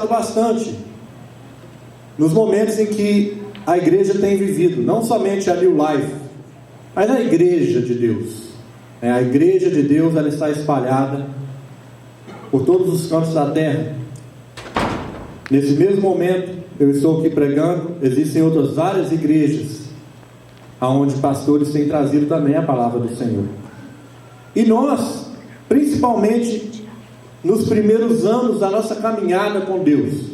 pensado bastante nos momentos em que a igreja tem vivido, não somente a New Life, mas a igreja de Deus. A igreja de Deus, ela está espalhada por todos os cantos da terra. Nesse mesmo momento, eu estou aqui pregando, existem outras várias igrejas onde pastores têm trazido também a palavra do Senhor. E nós, principalmente nos primeiros anos da nossa caminhada com Deus,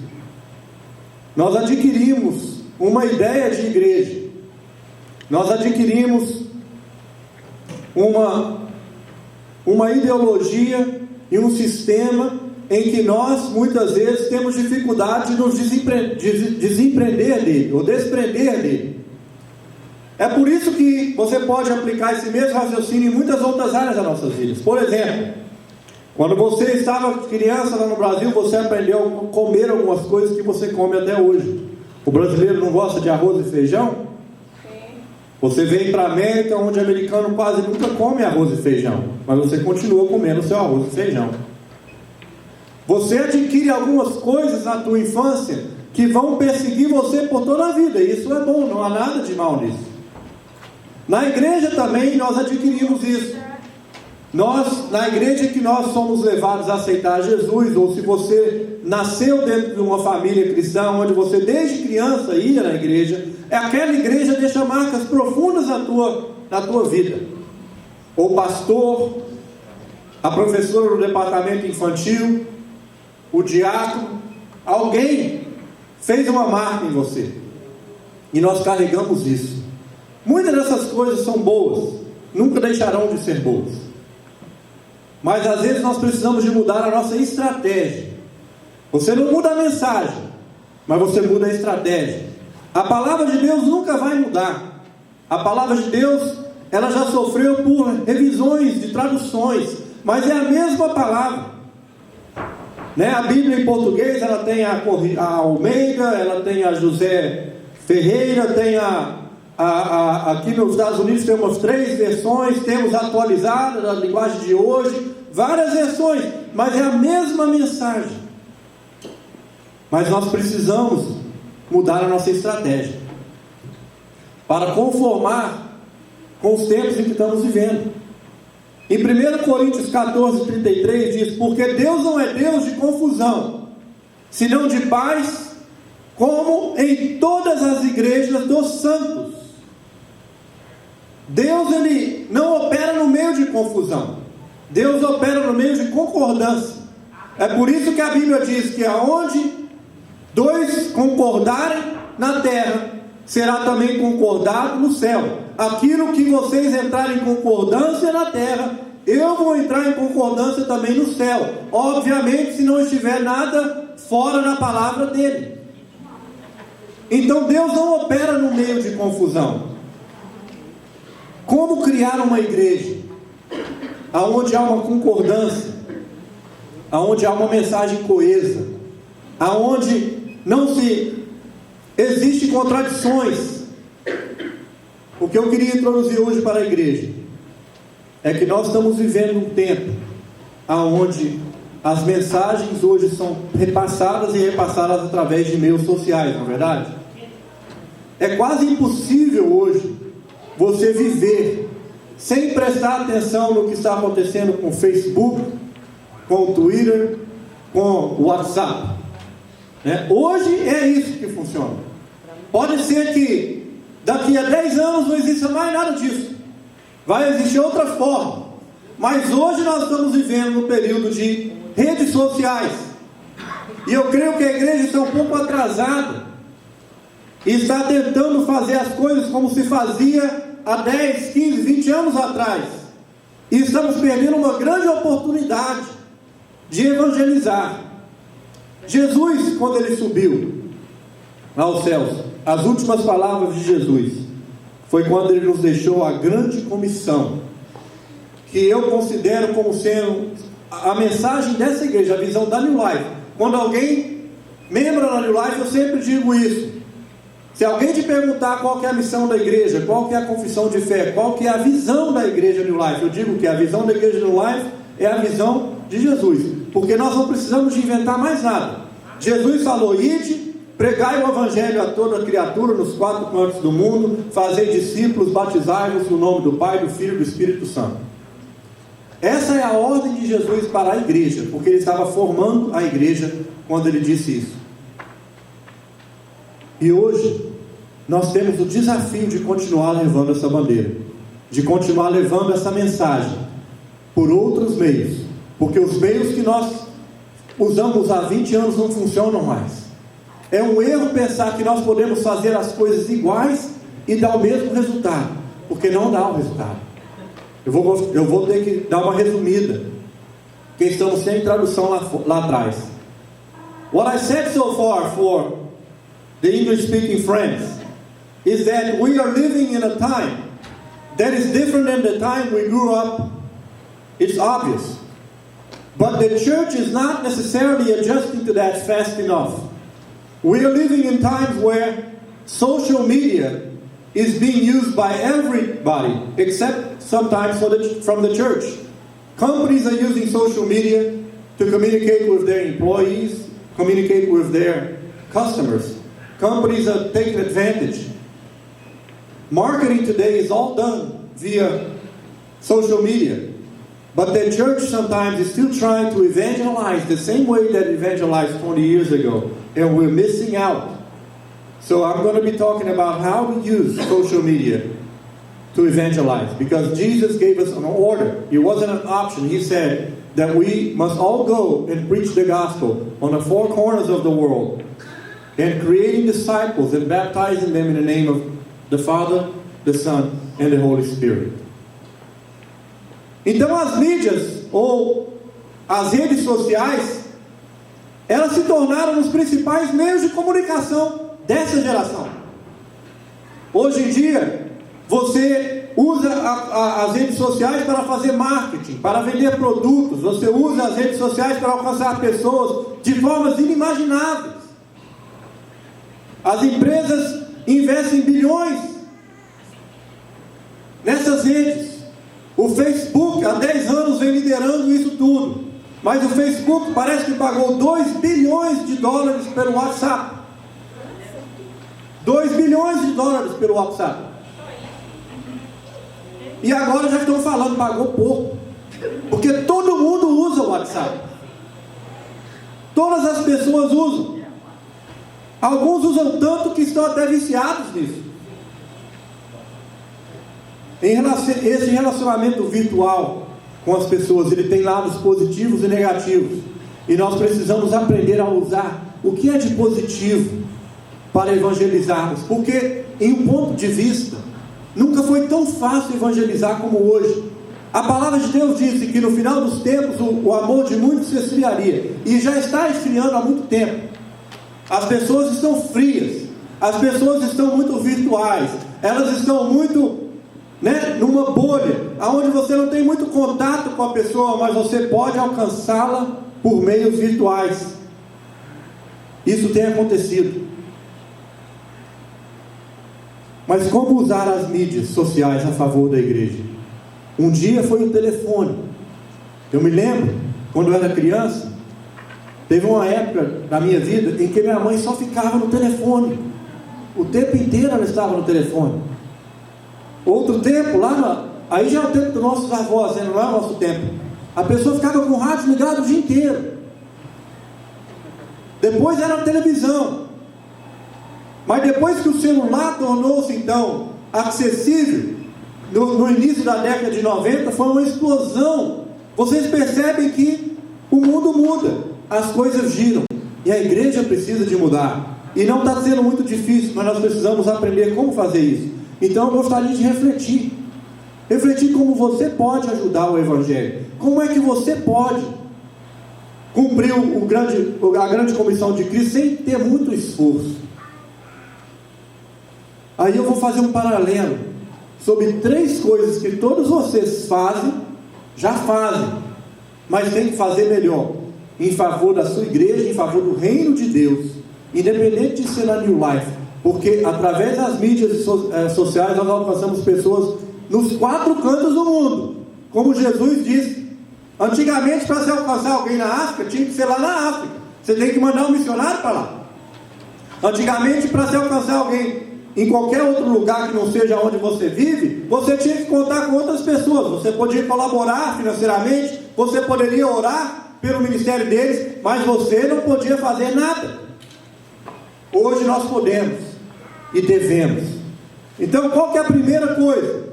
nós adquirimos uma ideia de igreja, nós adquirimos uma ideologia e um sistema em que nós muitas vezes temos dificuldade de nos despreender dele, ou desprender dele. É por isso que você pode aplicar esse mesmo raciocínio em muitas outras áreas das nossas vidas. Por exemplo, quando você estava criança lá no Brasil, você aprendeu a comer algumas coisas que você come até hoje. O brasileiro não gosta de arroz e feijão? Você vem para a América, onde o americano quase nunca come arroz e feijão, mas você continua comendo seu arroz e feijão. Você adquire algumas coisas na tua infância que vão perseguir você por toda a vida, e isso é bom, não há nada de mal nisso. Na igreja também nós adquirimos isso. Na igreja que nós somos levados a aceitar Jesus, ou se você nasceu dentro de uma família cristã, onde você desde criança ia na igreja, aquela igreja deixa marcas profundas na tua vida. O pastor, a professora do departamento infantil, o diácono, alguém fez uma marca em você, e nós carregamos isso. Muitas dessas coisas são boas, nunca deixarão de ser boas, mas às vezes nós precisamos de mudar a nossa estratégia. Você não muda a mensagem, mas você muda a estratégia. A palavra de Deus nunca vai mudar. A palavra de Deus, ela já sofreu por revisões de traduções, mas é a mesma palavra. A Bíblia em português, ela tem a Almeida, ela tem a José Ferreira, tem aqui nos Estados Unidos temos 3 versões, temos a atualizada da linguagem de hoje, várias versões, mas é a mesma mensagem. Mas nós precisamos mudar a nossa estratégia para conformar com os tempos em que estamos vivendo. Em 1 Coríntios 14:33 diz: porque Deus não é Deus de confusão, senão de paz, como em todas as igrejas dos santos. Deus, ele não opera no meio de confusão, Deus opera no meio de concordância. É por isso que a Bíblia diz que aonde 2 concordarem na terra, será também concordado no céu. Aquilo que vocês entrarem em concordância na terra, eu vou entrar em concordância também no céu. Obviamente, se não estiver nada fora da palavra dele. Então Deus não opera no meio de confusão. Como criar uma igreja aonde há uma concordância, aonde há uma mensagem coesa, aonde não se existe contradições? O que eu queria introduzir hoje para a igreja é que nós estamos vivendo um tempo aonde as mensagens hoje são repassadas e repassadas através de meios sociais, não é verdade? É quase impossível hoje você viver sem prestar atenção no que está acontecendo com o Facebook, com o Twitter, com o WhatsApp. Hoje é isso que funciona. Pode ser que daqui a 10 anos não exista mais nada disso, vai existir outra forma, mas hoje nós estamos vivendo no período de redes sociais, e eu creio que a igreja está um pouco atrasada, e está tentando fazer as coisas como se fazia há 10, 15, 20 anos atrás, e estamos perdendo uma grande oportunidade de evangelizar. Jesus, quando ele subiu aos céus, as últimas palavras de Jesus foi quando ele nos deixou a grande comissão, que eu considero como sendo a mensagem dessa igreja, a visão da New Life. Quando alguém membro da New Life, eu sempre digo isso: se alguém te perguntar qual que é a missão da igreja, qual que é a confissão de fé, qual que é a visão da igreja New Life, eu digo que a visão da igreja New Life é a visão de Jesus, porque nós não precisamos de inventar mais nada. Jesus falou: ide, pregai o evangelho a toda criatura nos 4 cantos do mundo, fazei discípulos, batizai-vos no nome do Pai, do Filho e do Espírito Santo. Essa é a ordem de Jesus para a igreja, porque ele estava formando a igreja quando ele disse isso. E hoje nós temos o desafio de continuar levando essa bandeira, de continuar levando essa mensagem por outros meios, porque os meios que nós usamos há 20 anos não funcionam mais. É um erro pensar que nós podemos fazer as coisas iguais e dar o mesmo resultado, porque não dá o resultado. Eu vou ter que dar uma resumida, porque estamos sem tradução lá atrás. What I said so far for the English speaking friends is that we are living in a time that is different than the time we grew up. It's obvious. But the church is not necessarily adjusting to that fast enough. We are living in times where social media is being used by everybody, except sometimes from the church. Companies are using social media to communicate with their employees, communicate with their customers. Companies are taking advantage. Marketing today is all done via social media. But the church sometimes is still trying to evangelize the same way that it evangelized 20 years ago. And we're missing out. So I'm going to be talking about how to use social media to evangelize. Because Jesus gave us an order. It wasn't an option. He said that we must all go and preach the gospel on the 4 corners of the world. And creating disciples and baptizing them in the name of the Father, the Son, and the Holy Spirit. Então as mídias, ou as redes sociais, elas se tornaram os principais meios de comunicação dessa geração. Hoje em dia, você usa as redes sociais para fazer marketing, para vender produtos. Você usa as redes sociais para alcançar pessoas de formas inimagináveis. As empresas investem bilhões nessas redes. O Facebook há 10 anos vem liderando isso tudo. Mas o Facebook parece que pagou 2 bilhões de dólares pelo WhatsApp. 2 bilhões de dólares pelo WhatsApp. E agora já estão falando, pagou pouco. Porque todo mundo usa o WhatsApp. Todas as pessoas usam. Alguns usam tanto que estão até viciados nisso. Esse relacionamento virtual com as pessoas, ele tem lados positivos e negativos. E nós precisamos aprender a usar o que é de positivo para evangelizarmos. Porque, em um ponto de vista, nunca foi tão fácil evangelizar como hoje. A palavra de Deus disse que no final dos tempos o amor de muitos se esfriaria. E já está esfriando há muito tempo. As pessoas estão frias. As pessoas estão muito virtuais. Elas estão muito... numa bolha, onde você não tem muito contato com a pessoa, mas você pode alcançá-la por meios virtuais. Isso tem acontecido. Mas como usar as mídias sociais a favor da igreja? Um dia foi o telefone. Eu me lembro, quando eu era criança, teve uma época da minha vida em que minha mãe só ficava no telefone. O tempo inteiro ela estava no telefone. Outro tempo, aí já é o tempo dos nossos avós, não é o nosso tempo. A pessoa ficava com o rádio ligado o dia inteiro. Depois era a televisão. Mas depois que o celular tornou-se então acessível, no início da década de 90, foi uma explosão. Vocês percebem que o mundo muda, as coisas giram, e a igreja precisa de mudar. E não está sendo muito difícil, mas nós precisamos aprender como fazer isso. Então eu gostaria de refletir como você pode ajudar o Evangelho, como é que você pode cumprir a grande comissão de Cristo sem ter muito esforço. Aí eu vou fazer um paralelo sobre 3 coisas que todos vocês já fazem, mas tem que fazer melhor, em favor da sua igreja, em favor do reino de Deus, independente de ser na New Life. Porque através das mídias sociais nós alcançamos pessoas nos 4 cantos do mundo. Como Jesus disse, antigamente para se alcançar alguém na África, tinha que ser lá na África. Você tem que mandar um missionário para lá. Antigamente, para se alcançar alguém em qualquer outro lugar que não seja onde você vive, você tinha que contar com outras pessoas. Você podia colaborar financeiramente, você poderia orar pelo ministério deles, mas você não podia fazer nada. Hoje nós podemos e devemos. Então, qual que é a primeira coisa?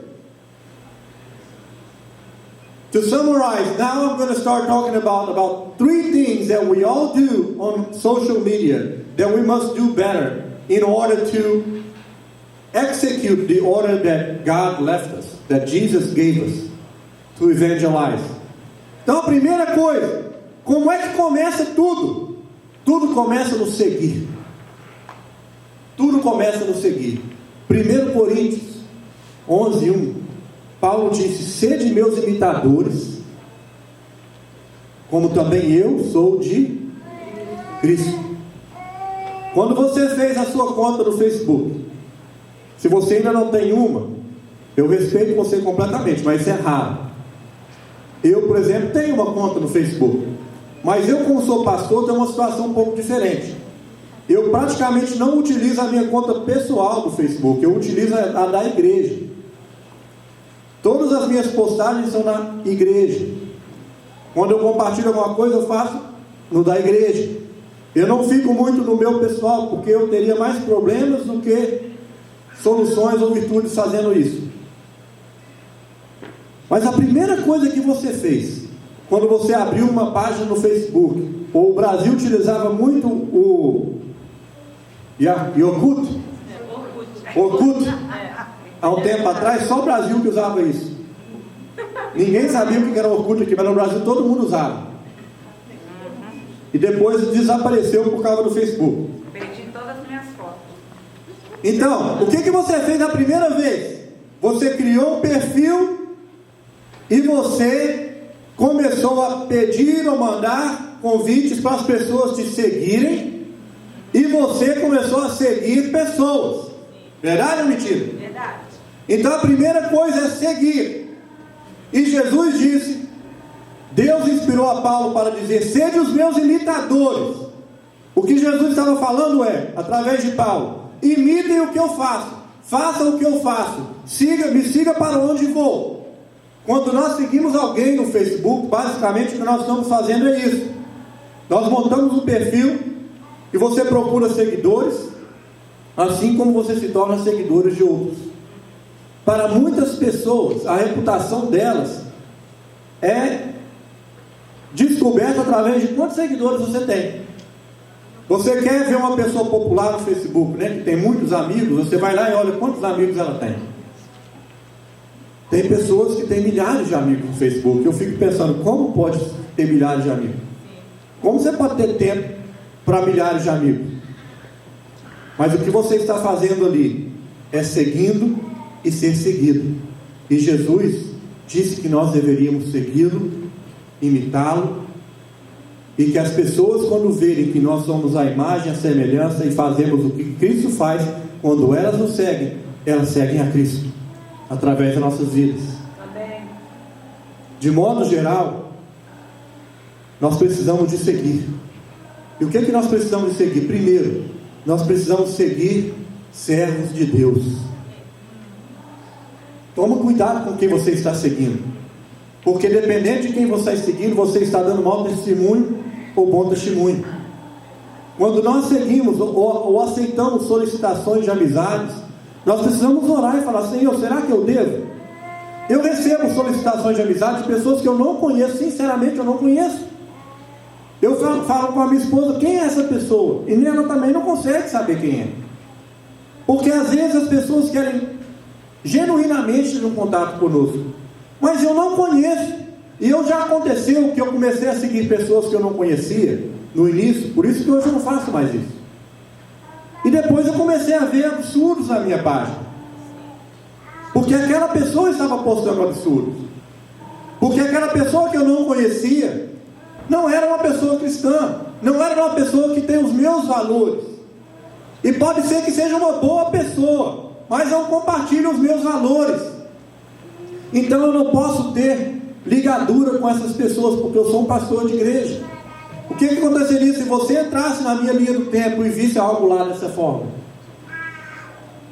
To summarize, now I'm going to start talking about 3 things that we all do on social media that we must do better in order to execute the order that God left us, that Jesus gave us to evangelize. Então, a primeira coisa, como é que começa tudo? Tudo começa no seguir. Tudo começa no seguir. 1 Coríntios 11:1, Paulo disse: sede meus imitadores, como também eu sou de Cristo. Quando você fez a sua conta no Facebook, se você ainda não tem uma, eu respeito você completamente, mas isso é raro. Eu, por exemplo, tenho uma conta no Facebook, mas eu, como sou pastor, tenho uma situação um pouco diferente. Eu praticamente não utilizo a minha conta pessoal do Facebook, eu utilizo a da igreja. Todas as minhas postagens são na igreja. Quando eu compartilho alguma coisa, eu faço no da igreja. Eu não fico muito no meu pessoal, porque eu teria mais problemas do que soluções ou virtudes fazendo isso. Mas a primeira coisa que você fez, quando você abriu uma página no Facebook, ou o Brasil utilizava muito o Orkut, há um tempo atrás, só o Brasil que usava isso. Ninguém sabia o que era Orkut aqui, mas no Brasil todo mundo usava. E depois desapareceu por causa do Facebook. Perdi todas as minhas fotos. Então, o que você fez a primeira vez? Você criou um perfil e você começou a pedir ou mandar convites para as pessoas te seguirem, e você começou a seguir pessoas. Verdade ou mentira? Verdade. Então a primeira coisa é seguir. E Jesus disse, Deus inspirou a Paulo para dizer: sede os meus imitadores. O que Jesus estava falando é, através de Paulo: imitem o que eu faço, façam o que eu faço, me siga para onde vou. Quando nós seguimos alguém no Facebook, basicamente o que nós estamos fazendo é isso. Nós montamos um perfil e você procura seguidores, assim como você se torna seguidores de outros. Para muitas pessoas, a reputação delas é descoberta através de quantos seguidores você tem. Você quer ver uma pessoa popular no Facebook, né, que tem muitos amigos, você vai lá e olha quantos amigos ela tem. Tem pessoas que têm milhares de amigos no Facebook. Eu fico pensando, como pode ter milhares de amigos? Como você pode ter tempo para milhares de amigos? Mas o que você está fazendo ali é seguindo e ser seguido. E Jesus disse que nós deveríamos segui-lo, imitá-lo, e que as pessoas, quando verem que nós somos a imagem, a semelhança, e fazemos o que Cristo faz, quando elas nos seguem, elas seguem a Cristo através das nossas vidas. Amém. De modo geral, nós precisamos de seguir. E o que é que nós precisamos de seguir? Primeiro, nós precisamos seguir servos de Deus. Toma cuidado com quem você está seguindo, porque dependendo de quem você está seguindo, você está dando mau testemunho ou bom testemunho. Quando nós seguimos ou aceitamos solicitações de amizades, nós precisamos orar e falar: Senhor, será que eu devo? Eu recebo solicitações de amizade de pessoas que eu não conheço, sinceramente eu não conheço. Eu falo com a minha esposa: quem é essa pessoa? E ela também não consegue saber quem é, porque às vezes as pessoas querem genuinamente ter um contato conosco, mas eu não conheço. E já aconteceu que eu comecei a seguir pessoas que eu não conhecia no início, por isso que hoje eu não faço mais isso. E depois eu comecei a ver absurdos na minha página, porque aquela pessoa estava postando absurdos, porque aquela pessoa que eu não conhecia não era uma pessoa cristã, não era uma pessoa que tem os meus valores, e pode ser que seja uma boa pessoa, mas não compartilha os meus valores. Então eu não posso ter ligadura com essas pessoas, porque eu sou um pastor de igreja. O que aconteceria se você entrasse na minha linha do tempo e visse algo lá dessa forma?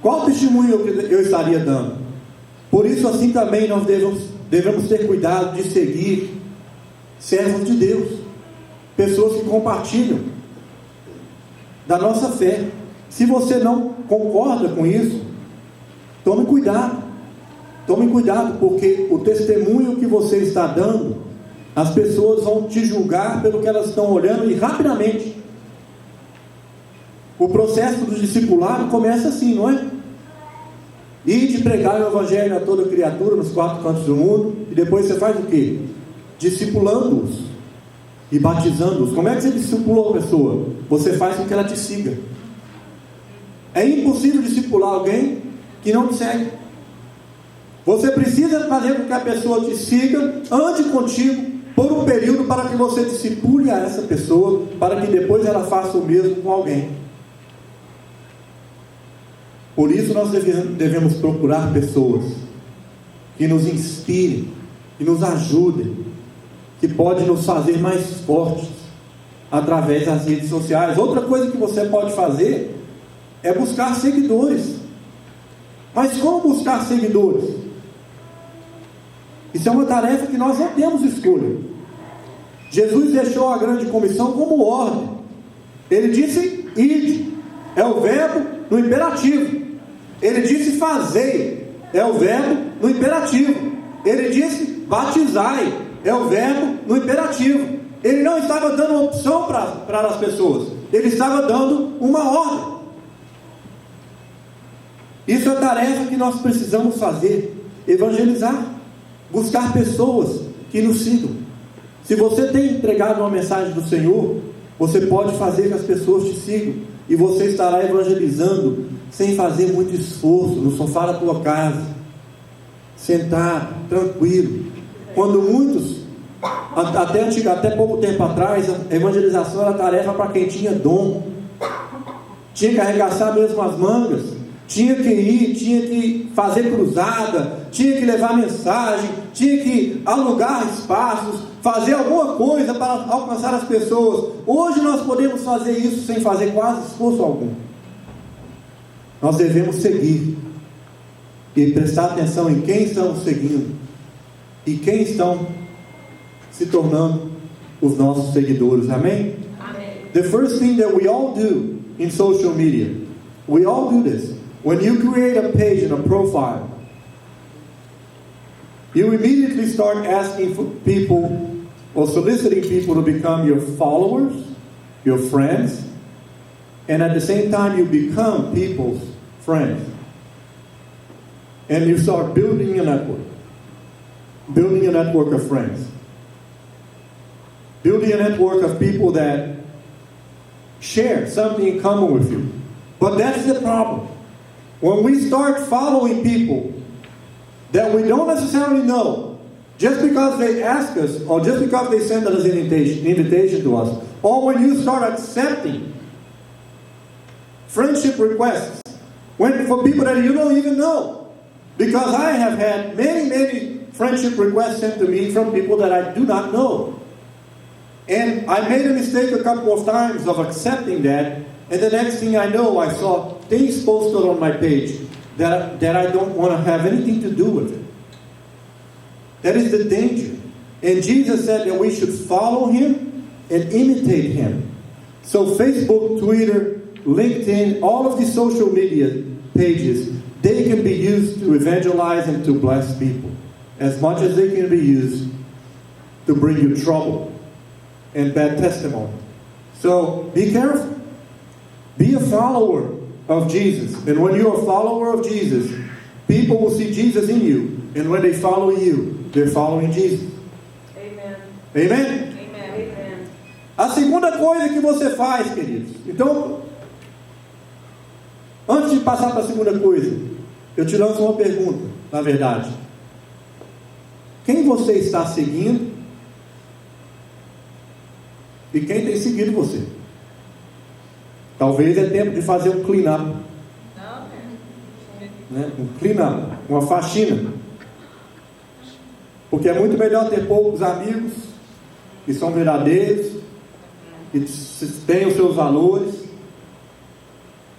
Qual testemunho eu estaria dando? Por isso, assim também nós devemos ter cuidado de seguir servos de Deus, pessoas que compartilham da nossa fé. Se você não concorda com isso, tome cuidado, porque o testemunho que você está dando, as pessoas vão te julgar pelo que elas estão olhando, e rapidamente. O processo do discipulado começa assim, não é? E de pregar o evangelho a toda criatura nos 4 cantos do mundo, e depois você faz o quê? Discipulando-os e batizando-os. Como é que você discipula a pessoa? Você faz com que ela te siga. É impossível discipular alguém que não te segue. Você precisa fazer com que a pessoa te siga, ande contigo por um período, para que você discipule a essa pessoa, para que depois ela faça o mesmo com alguém. Por isso nós devemos procurar pessoas que nos inspirem, que nos ajudem, que podem nos fazer mais fortes através das redes sociais. Outra coisa que você pode fazer é buscar seguidores. Mas como buscar seguidores? Isso é uma tarefa que nós não temos escolha. Jesus deixou a grande comissão como ordem. Ele disse: ide, é o verbo no imperativo. Ele disse: fazei, é o verbo no imperativo. Ele disse: batizai, é o verbo no imperativo. Ele não estava dando uma opção para as pessoas, ele estava dando uma ordem. Isso é a tarefa que nós precisamos fazer: evangelizar, buscar pessoas que nos sigam. Se você tem entregado uma mensagem do Senhor, você pode fazer que as pessoas te sigam, e você estará evangelizando sem fazer muito esforço, no sofá da tua casa, sentado, tranquilo. Quando muitos, até pouco tempo atrás, a evangelização era tarefa para quem tinha dom, tinha que arregaçar mesmo as mangas, tinha que ir, tinha que fazer cruzada, tinha que levar mensagem, tinha que alugar espaços, fazer alguma coisa para alcançar as pessoas. Hoje nós podemos fazer isso sem fazer quase esforço algum. Nós devemos seguir e prestar atenção em quem estamos seguindo e quem estão se tornando os nossos seguidores. Amém? Amém. The first thing that we all do in social media, we all do this. When you create a page and a profile, you immediately start asking for people or soliciting people to become your followers, your friends, and at the same time you become people's friends. And you start building a network of friends, building a network of people that share something in common with you. But that's the problem. When we start following people that we don't necessarily know, just because they ask us, or just because they send us an invitation to us, or when you start accepting friendship requests for people that you don't even know, because I have had many friendship requests sent to me from people that I do not know, and I made a mistake a couple of times of accepting that, and the next thing I know, I saw things posted on my page that I don't want to have anything to do with it. That is the danger. And Jesus said that we should follow Him and imitate Him. So Facebook, Twitter, LinkedIn, all of these social media pages, they can be used to evangelize and to bless people, as much as they can be used to bring you trouble and bad testimony. So be careful. Be a follower of Jesus. And when you're a follower of Jesus, people will see Jesus in you. And when they follow you, they're following Jesus. Amen. Amen? Amen. A segunda coisa que você faz, queridos. Então, antes de passar para a segunda coisa, eu te lanço uma pergunta, na verdade. Quem você está seguindo? E quem tem seguido você? Talvez é tempo de fazer um clean-up. Né? Um clean-up, uma faxina. Porque é muito melhor ter poucos amigos que são verdadeiros que tem os seus valores,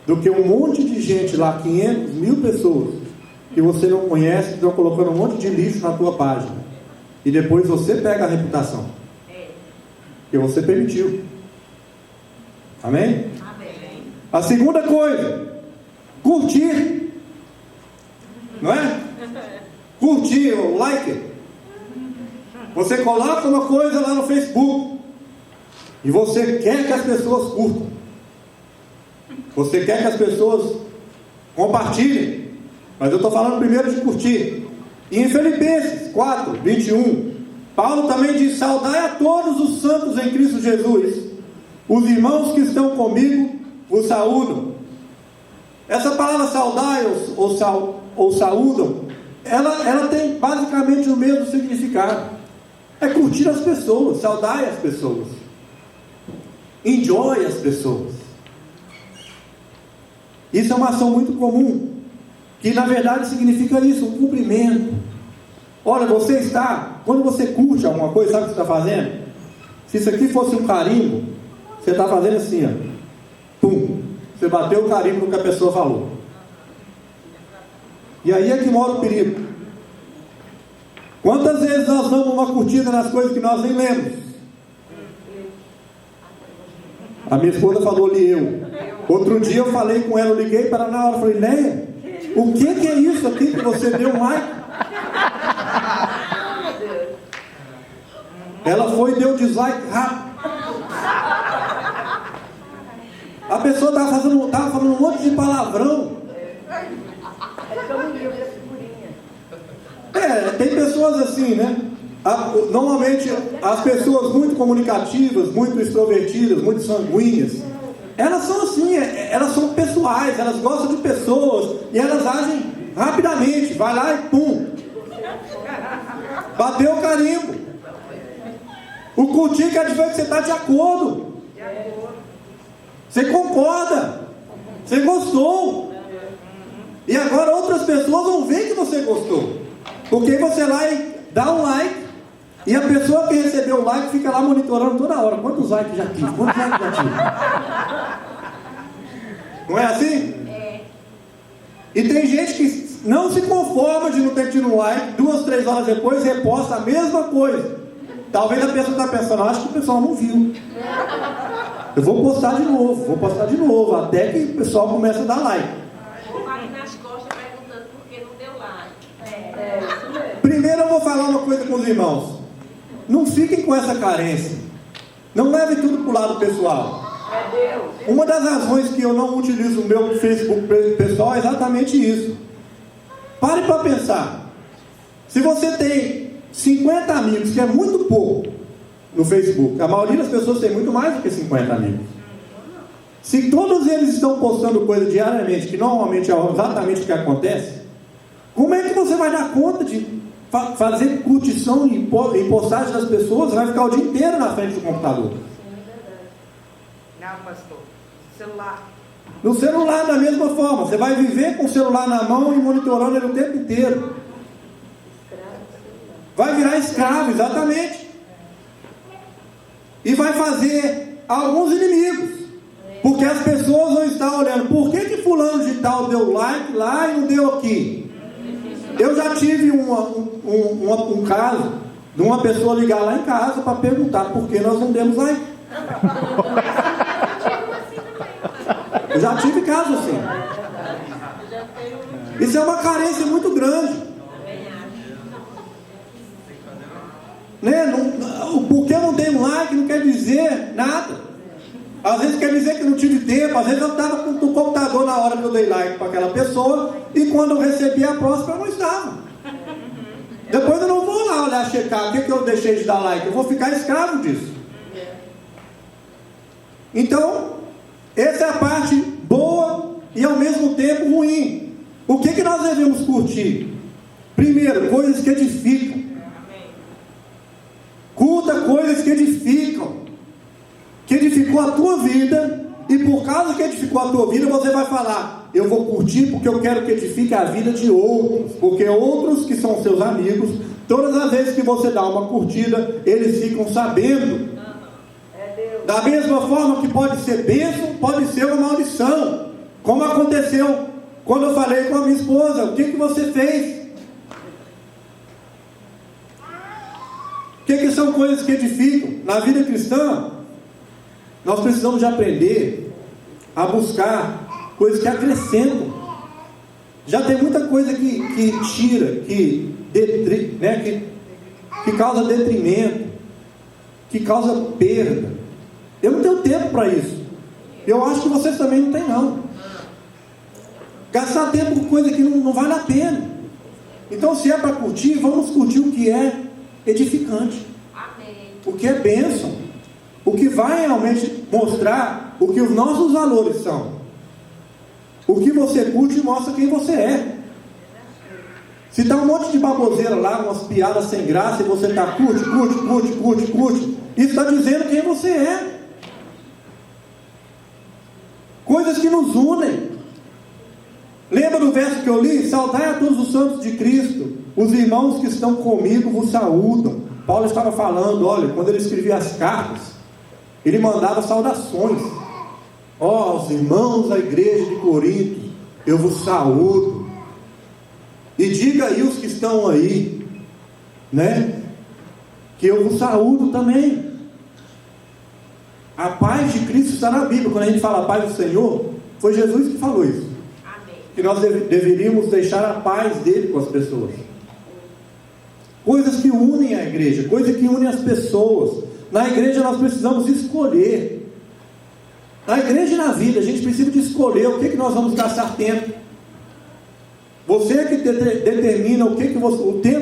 do que um monte de gente lá, 500, 1000 pessoas, que você não conhece, que estão colocando um monte de lixo na tua página. E depois você pega a reputação. Que você permitiu. Amém? Amém. A segunda coisa, curtir. Não é? Curtir, o like. Você coloca uma coisa lá no Facebook e você quer que as pessoas curtam. Você quer que as pessoas compartilhem. Mas eu estou falando primeiro de curtir. E em Filipenses 4, 21, Paulo também diz: saudai a todos os santos em Cristo Jesus. Os irmãos que estão comigo vos saúdam. Essa palavra saudai ou saúdam, ela tem basicamente o mesmo significado. É curtir as pessoas, saudai as pessoas, enjoy as pessoas. Isso é uma ação muito comum, que na verdade significa isso, um cumprimento. Olha, quando você curte alguma coisa, sabe o que você está fazendo? Se isso aqui fosse um carimbo, você está fazendo assim, ó, pum, você bateu o carimbo no que a pessoa falou. E aí é que mora o perigo. Quantas vezes nós damos uma curtida nas coisas que nós nem lemos? A minha esposa falou ali, eu. Outro dia eu falei com ela, eu liguei para ela na hora, falei: Leia, o que é isso aqui que você deu um like? Ela foi e deu dislike rápido. A pessoa estava falando um monte de palavrão. Tem pessoas assim, né? Normalmente as pessoas muito comunicativas, muito extrovertidas, muito sanguíneas, elas são assim, elas são pessoais, elas gostam de pessoas e elas agem rapidamente. Vai lá e pum, bateu o carimbo. O curtir quer dizer que você está de acordo, você concorda, você gostou. E agora outras pessoas vão ver que você gostou, porque você lá e dá um like, e a pessoa que recebeu o like fica lá monitorando toda hora: quantos likes já tive, quantos likes já tive. Não é assim? E tem gente que não se conforma de não ter tido um like, 2, 3 horas depois reposta a mesma coisa. Talvez a pessoa está pensando: acho que o pessoal não viu, eu vou postar de novo, até que o pessoal comece a dar like. Nas costas perguntando por que não deu like. Primeiro eu vou falar uma coisa com os irmãos: não fiquem com essa carência, não leve tudo para o lado pessoal. Uma das razões que eu não utilizo o meu Facebook pessoal é exatamente isso. Pare para pensar. Se você tem 50 amigos, que é muito pouco no Facebook, a maioria das pessoas tem muito mais do que 50 amigos. Se todos eles estão postando coisa diariamente, que normalmente é exatamente o que acontece, como é que você vai dar conta de fazer curtição e postagem das pessoas? Você vai ficar o dia inteiro na frente do computador. Não, pastor. Celular. No celular, da mesma forma, você vai viver com o celular na mão e monitorando ele o tempo inteiro. Vai virar escravo, exatamente. E vai fazer alguns inimigos, porque as pessoas vão estar olhando: por que fulano de tal deu like lá e não deu aqui? Eu já tive um caso de uma pessoa ligar lá em casa para perguntar por que nós não demos like. Eu já tive caso assim. Isso é uma carência muito grande, né? Porque eu não dei um like não quer dizer nada. Às vezes quer dizer que não tive tempo. Às vezes eu estava com o computador na hora que eu dei like para aquela pessoa, e quando eu recebi a próxima eu não estava. Depois eu não vou lá olhar, checar o que eu deixei de dar like. Eu vou ficar escravo disso. Então, essa é a parte boa e ao mesmo tempo ruim. O que nós devemos curtir? Primeiro, coisas que edificam. Curta coisas que edificam, que edificou a tua vida, e por causa que edificou a tua vida, você vai falar: eu vou curtir porque eu quero que edifique a vida de outros, porque outros que são seus amigos, todas as vezes que você dá uma curtida, eles ficam sabendo. É Deus. Da mesma forma que pode ser bênção, pode ser uma maldição. Como aconteceu quando eu falei com a minha esposa: o que você fez? O que são coisas que edificam? Na vida cristã, nós precisamos de aprender a buscar coisas que acrescentam. Já tem muita coisa que tira, que causa detrimento, que causa perda. Eu não tenho tempo para isso. Eu acho que vocês também não têm, não. Gastar tempo com coisa que não vale a pena. Então, se é para curtir, vamos curtir o que é edificante. Amém. O que é bênção. O que vai realmente mostrar o que os nossos valores são. O que você curte mostra quem você é. Se está um monte de baboseira lá, umas piadas sem graça, e você está curte, isso está dizendo quem você é. Coisas que nos unem. Lembra do verso que eu li? Saudai a todos os santos de Cristo. Os irmãos que estão comigo vos saúdam. Paulo estava falando, olha, quando ele escrevia as cartas, ele mandava saudações. Os irmãos da igreja de Corinto, eu vos saúdo. E diga aí os que estão aí, né, que eu vos saúdo também. A paz de Cristo está na Bíblia. Quando a gente fala a paz do Senhor, foi Jesus que falou isso. Amém. Que nós deveríamos deixar a paz dele com as pessoas. Coisas que unem a igreja, coisas que unem as pessoas. Na igreja nós precisamos escolher. Na igreja e na vida, a gente precisa de escolher o que nós vamos gastar tempo. Você é que determina o tempo.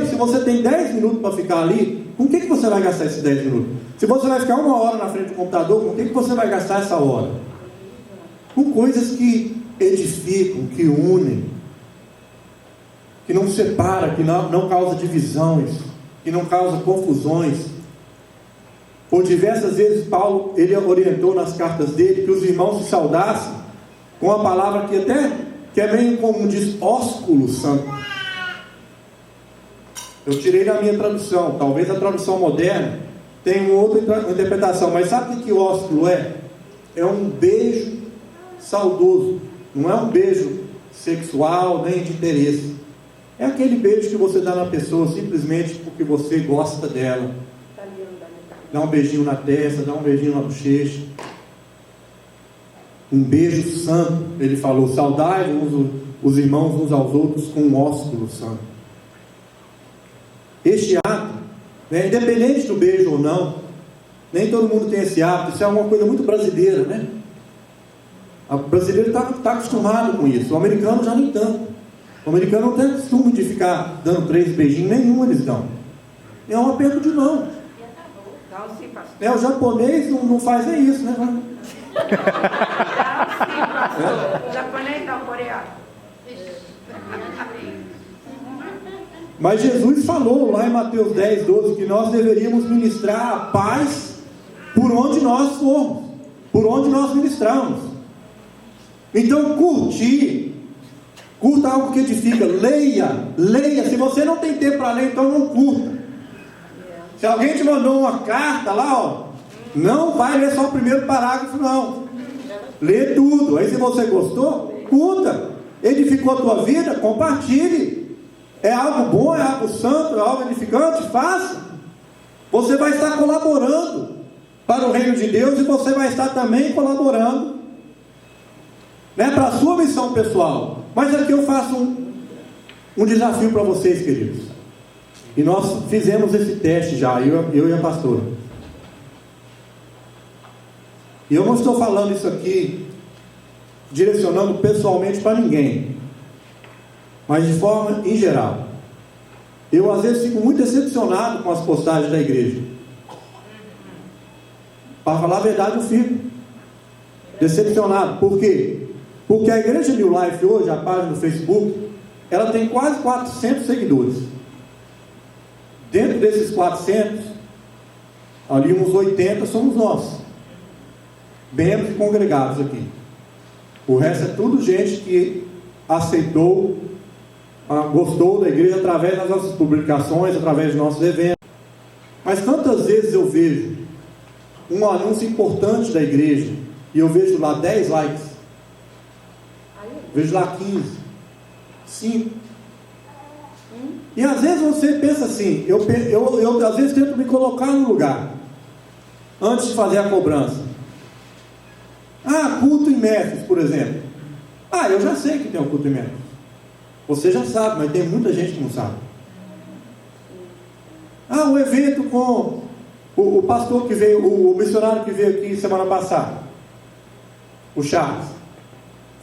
Se você tem 10 minutos para ficar ali, com o que você vai gastar esses 10 minutos? Se você vai ficar 1 hora na frente do computador, com o que você vai gastar essa hora? Com coisas que edificam, que unem, que não separa, que não causa divisões, que não causa confusões. Por diversas vezes Paulo, ele orientou nas cartas dele que os irmãos se saudassem com uma palavra que é meio comum, diz ósculo santo. Eu tirei da minha tradução, talvez a tradução moderna tenha uma outra interpretação, mas sabe o que ósculo é? É um beijo saudoso, não é um beijo sexual nem de interesse. É aquele beijo que você dá na pessoa simplesmente porque você gosta dela. Dá um beijinho na testa, dá um beijinho na bochecha. Um beijo santo. Ele falou: saudai os irmãos uns aos outros com um ósculo santo. Este ato, né, independente do beijo ou não, nem todo mundo tem esse hábito. Isso é uma coisa muito brasileira, né? O brasileiro está acostumado com isso. O americano já nem tanto. O americano não tem costume de ficar dando 3 beijinhos, nenhum eles dão. É um aperto de mão. O japonês não faz nem isso, né? O japonês não, coreano. Mas Jesus falou lá em Mateus 10, 12 que nós deveríamos ministrar a paz por onde nós formos, por onde nós ministramos. Então curta algo que edifica, leia. Se você não tem tempo para ler, então não curta. Se alguém te mandou uma carta lá, não vai ler só o primeiro parágrafo, não. Lê tudo. Aí se você gostou, curta. Edificou a tua vida, compartilhe. É algo bom, é algo santo, é algo edificante, faça. Você vai estar colaborando para o reino de Deus e você vai estar também colaborando, né, para a sua missão pessoal. Mas aqui eu faço um desafio para vocês, queridos. E nós fizemos esse teste já, eu e a pastora. E eu não estou falando isso aqui direcionando pessoalmente para ninguém, mas de forma em geral. Eu às vezes fico muito decepcionado com as postagens da igreja. Para falar a verdade, eu fico decepcionado. Por quê? Porque a igreja New Life hoje, a página do Facebook, ela tem quase 400 seguidores. Dentro desses 400, ali uns 80 somos nós, membros e congregados aqui. O resto é tudo gente que aceitou, gostou da igreja através das nossas publicações, através dos nossos eventos. Mas tantas vezes eu vejo um anúncio importante da igreja e eu vejo lá 10 likes, vejo lá 15, 5. E às vezes você pensa assim, eu às vezes tento me colocar no lugar, antes de fazer a cobrança. Culto em Memphis, por exemplo. Eu já sei que tem um culto em Memphis. Você já sabe, mas tem muita gente que não sabe. O evento com o pastor que veio, o missionário que veio aqui semana passada, o Charles.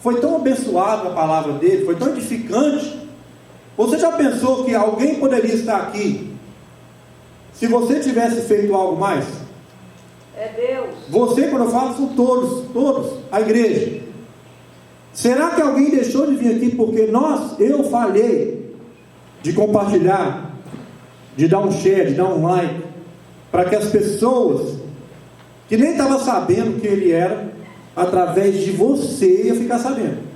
Foi tão abençoado a palavra dele, foi tão edificante. Você já pensou que alguém poderia estar aqui se você tivesse feito algo mais? É Deus. Você, quando eu falo, são todos, a igreja. Será que alguém deixou de vir aqui porque eu falhei de compartilhar, de dar um share, de dar um like, para que as pessoas que nem estavam sabendo quem ele era, através de você ia ficar sabendo?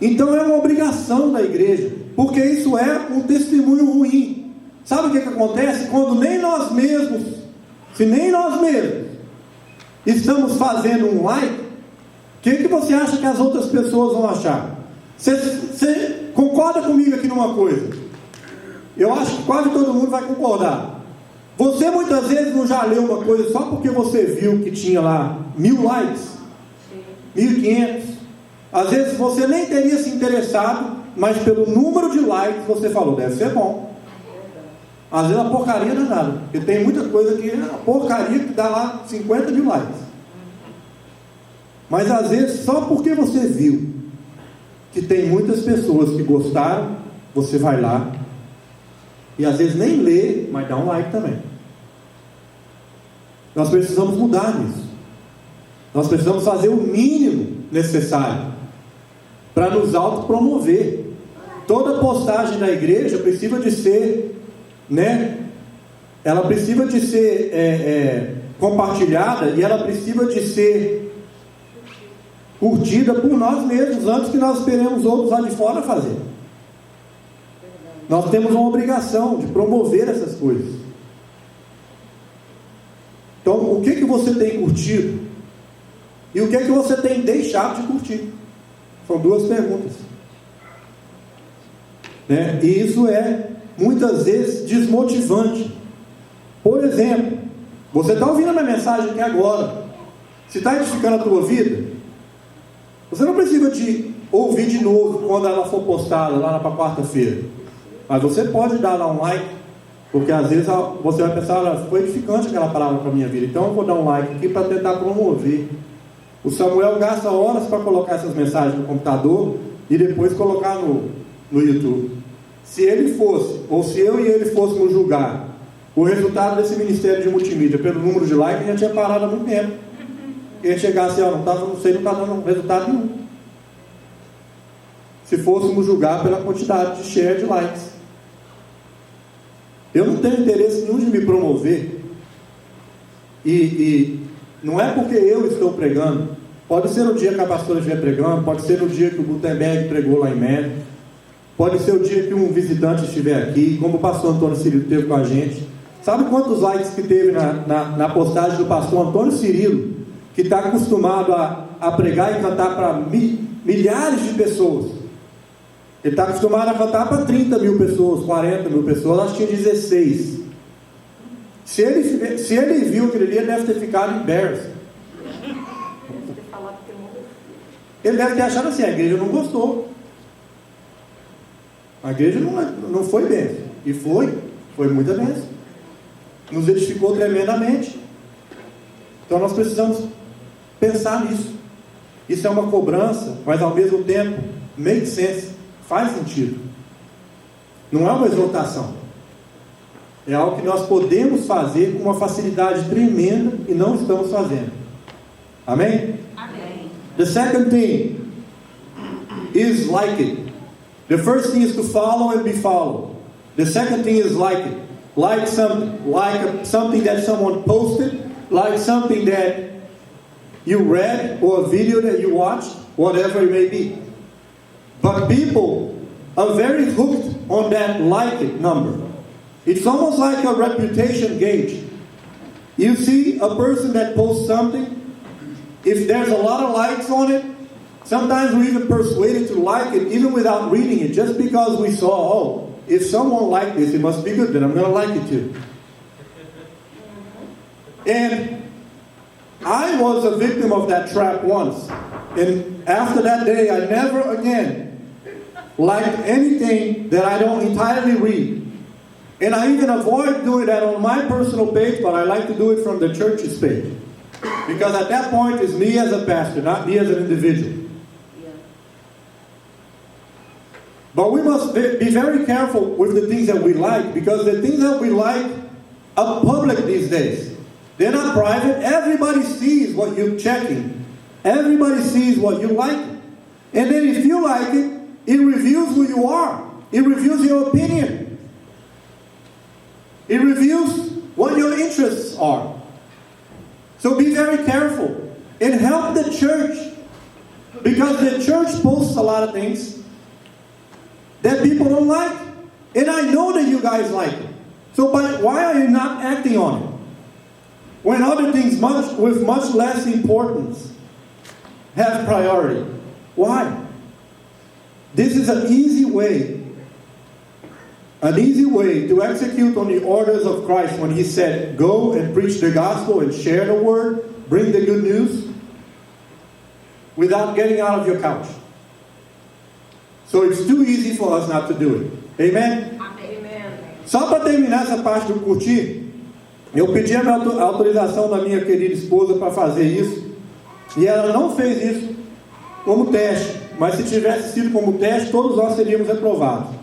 Então é uma obrigação da igreja, porque isso é um testemunho ruim. Sabe o que acontece? Quando se nem nós mesmos estamos fazendo um like, o que você acha que as outras pessoas vão achar? Você concorda comigo aqui numa coisa? Eu acho que quase todo mundo vai concordar. Você muitas vezes não já leu uma coisa só porque você viu que tinha lá 1000 likes, 1500. Às vezes você nem teria se interessado, mas pelo número de likes você falou, deve ser bom. Às vezes a porcaria não é nada, porque tem muita coisa que a porcaria que dá lá 50 mil likes. Mas às vezes só porque você viu que tem muitas pessoas que gostaram, você vai lá e às vezes nem lê, mas dá um like também. Nós precisamos mudar nisso. Nós precisamos fazer o mínimo necessário para nos autopromover. Toda postagem da igreja precisa de ser, ela precisa de ser compartilhada e ela precisa de ser curtida por nós mesmos, antes que nós esperemos outros lá de fora fazer. Nós temos uma obrigação de promover essas coisas. Então, o que você tem curtido? E o que você tem deixado de curtir? São duas perguntas. E isso é, muitas vezes, desmotivante. Por exemplo, você está ouvindo a minha mensagem aqui agora. Se está edificando a tua vida, você não precisa de ouvir de novo quando ela for postada lá para quarta-feira. Mas você pode dar lá um like, porque às vezes você vai pensar, foi edificante aquela palavra para a minha vida, então eu vou dar um like aqui para tentar promover. O Samuel gasta horas para colocar essas mensagens no computador e depois colocar no YouTube. Se ele fosse, ou se eu e ele fôssemos julgar o resultado desse ministério de multimídia pelo número de likes, já tinha parado há muito tempo. Ele chegasse, não está dando resultado nenhum. Se fôssemos julgar pela quantidade de share de likes. Eu não tenho interesse nenhum de me promover. E não é porque eu estou pregando. Pode ser o dia que a pastora estiver pregando, pode ser o dia que o Gutenberg pregou lá em México, pode ser o dia que um visitante estiver aqui, como o pastor Antônio Cirilo teve com a gente. Sabe quantos likes que teve na postagem do pastor Antônio Cirilo, que está acostumado a pregar e cantar para milhares de pessoas? Ele está acostumado a cantar para 30 mil pessoas, 40 mil pessoas, acho que tinha 16. Se ele viu aquele dia, ele deve ter ficado embarrassed. Ele deve ter achado assim, a igreja não gostou. A igreja não foi bênção. E foi muita bênção. Nos edificou tremendamente. Então nós precisamos pensar nisso. Isso é uma cobrança, mas ao mesmo tempo, make sense, faz sentido. Não é uma exortação. É algo que nós podemos fazer com uma facilidade tremenda e não estamos fazendo. Amém? Amém. The second thing is like it. The first thing is to follow and be followed. The second thing is like it. Like something that someone posted, like something that you read, or a video that you watched, whatever it may be. But people are very hooked on that like it number. It's almost like a reputation gauge. You see a person that posts something, if there's a lot of likes on it, sometimes we're even persuaded to like it even without reading it, just because we saw, oh, if someone liked this, it must be good, then I'm going to like it too. And I was a victim of that trap once. And after that day, I never again liked anything that I don't entirely read. And I even avoid doing that on my personal page, but I like to do it from the church's page. Because at that point, it's me as a pastor, not me as an individual. But we must be very careful with the things that we like, because the things that we like are public these days. They're not private. Everybody sees what you're checking. Everybody sees what you like. And then if you like it, it reveals who you are. It reveals your opinion. It reveals what your interests are. So be very careful and help the church, because the church posts a lot of things that people don't like. And I know that you guys like it. So but why are you not acting on it? When other things with much less importance have priority. Why? This is an easy way to execute on the orders of Christ when He said, go and preach the gospel and share the word, bring the good news, without getting out of your couch. So it's too easy for us not to do it. Amen? Amen. Só para terminar essa parte do curtir, eu pedi a autorização da minha querida esposa para fazer isso, e ela não fez isso como teste, mas se tivesse sido como teste, todos nós seríamos reprovados.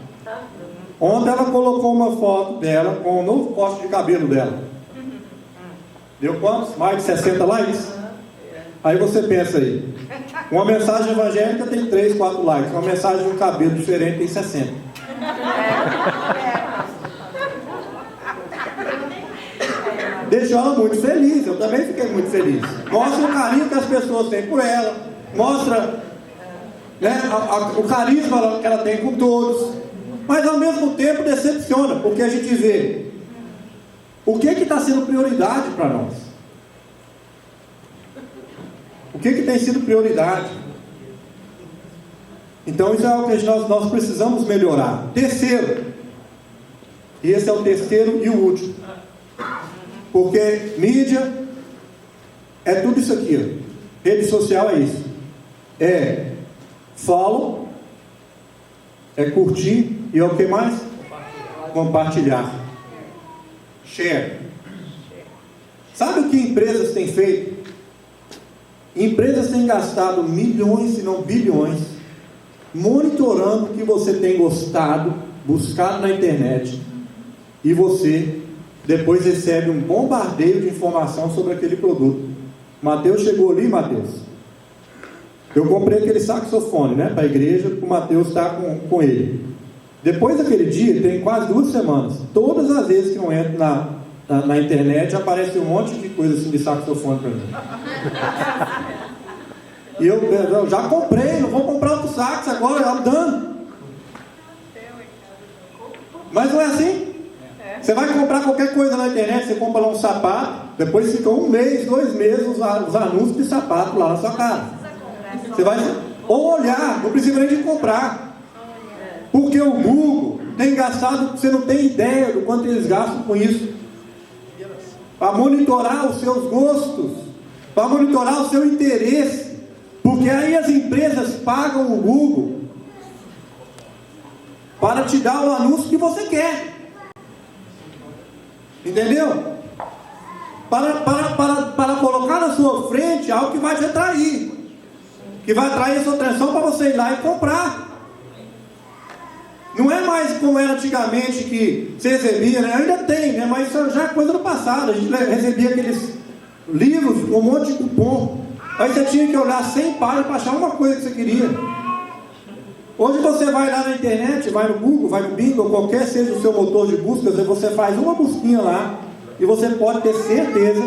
Ontem ela colocou uma foto dela com o novo corte de cabelo dela. Deu quantos? Mais de 60 likes? Aí você pensa aí, uma mensagem evangélica tem 3, 4 likes, uma mensagem de um cabelo diferente tem 60. Deixou ela muito feliz, eu também fiquei muito feliz. Mostra o carinho que as pessoas têm por ela, mostra, né, o carisma que ela tem com todos, mas ao mesmo tempo decepciona, porque a gente vê o que está sendo prioridade para nós. O que tem sido prioridade? Então isso é algo que nós precisamos melhorar. Terceiro, e esse é o terceiro e o último, porque mídia é tudo isso aqui, ó. Rede social é isso, é follow, é curtir, e é o que mais? Compartilhar. Share. Sabe o que empresas têm feito? Empresas têm gastado milhões, se não bilhões, monitorando o que você tem gostado, buscado na internet, e você depois recebe um bombardeio de informação sobre aquele produto. Mateus chegou ali, Mateus. Eu comprei aquele saxofone, né, para a igreja, o Mateus está com ele. Depois daquele dia, tem quase 2 semanas, todas as vezes que eu entro na internet, aparece um monte de coisa assim de saxofone para mim. E eu já comprei, não vou comprar outro sax agora, já dando. Mas não é assim? Você vai comprar qualquer coisa na internet, você compra lá um sapato, depois fica 1 mês, 2 meses os anúncios de sapato lá na sua casa. Você vai ou olhar, não precisa nem de comprar. Porque o Google tem gastado, você não tem ideia do quanto eles gastam com isso, para monitorar os seus gostos, para monitorar o seu interesse, porque aí as empresas pagam o Google para te dar o anúncio que você quer, entendeu? Para colocar na sua frente algo que vai te atrair, que vai atrair a sua atenção para você ir lá e comprar. Não é mais como era antigamente, que você recebia, né? Ainda tem, né? Mas isso já é coisa do passado. A gente recebia aqueles livros com um monte de cupom. Aí você tinha que olhar 100 páginas para achar uma coisa que você queria. Hoje você vai lá na internet, vai no Google, vai no Bing, ou qualquer seja o seu motor de buscas, e você faz uma busquinha lá, e você pode ter certeza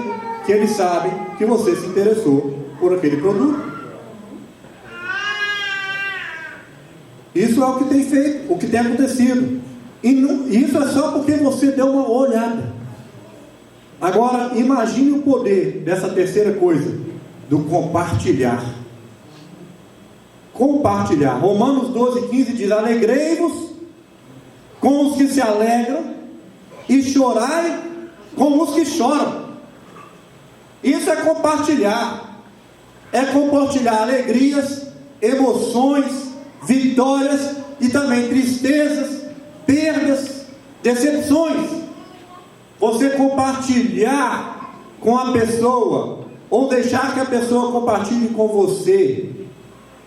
que eles sabem que você se interessou por aquele produto. Isso é o que tem feito, o que tem acontecido. E isso é só porque você deu uma olhada. Agora, imagine o poder dessa terceira coisa, do compartilhar. Compartilhar. Romanos 12:15 diz: alegrei-vos com os que se alegram e chorai com os que choram. Isso é compartilhar. É compartilhar alegrias, emoções, vitórias e também tristezas, perdas, decepções. Você compartilhar com a pessoa, ou deixar que a pessoa compartilhe com você,